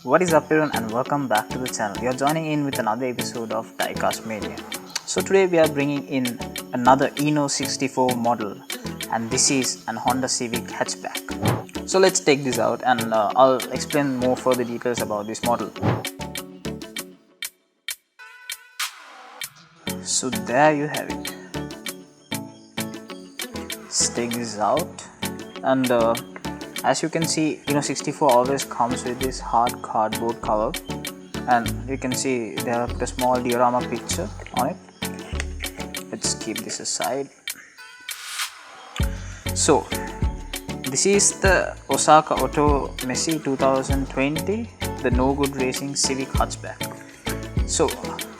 What is up everyone, and welcome back to the channel. You're joining in with another episode of Diecast Maniac. So today we are bringing in another INNO64 model, and this is an Honda Civic hatchback. So let's take this out and I'll explain more further details about this model. So there you have it. Let's take this out, and as you can see, INNO64 always comes with this hard cardboard cover, and you can see they have put a small diorama picture on it. Let's keep this aside. So this is the Osaka Auto Messe 2020, the No Good Racing Civic hatchback. So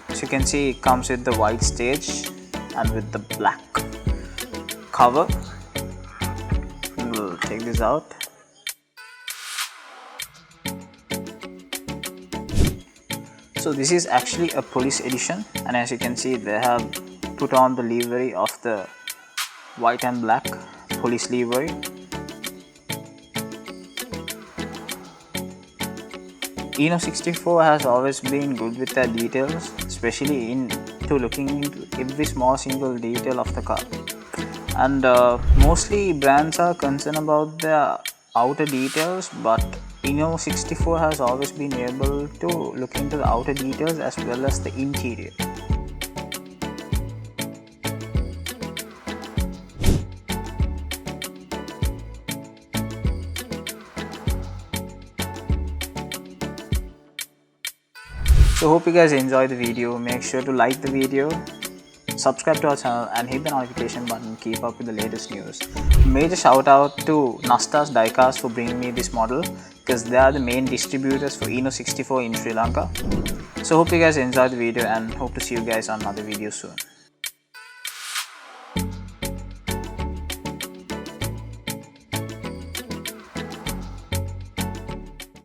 as you can see, it comes with the white stage and with the black cover. We'll take this out. So this is actually a police edition, and as you can see, they have put on the livery of the white and black police livery. INNO64 has always been good with their details, especially into looking into every small single detail of the car. And mostly brands are concerned about their outer details, but INNO64 has always been able to look into the outer details as well as the interior. So hope you guys enjoyed the video. Make sure to like the video, subscribe to our channel, and hit the notification button to keep up with the latest news. Major shout out to Nastas Diecast for bringing me this model, because they are the main distributors for INNO64 in Sri Lanka. So hope you guys enjoyed the video, and hope to see you guys on another video soon.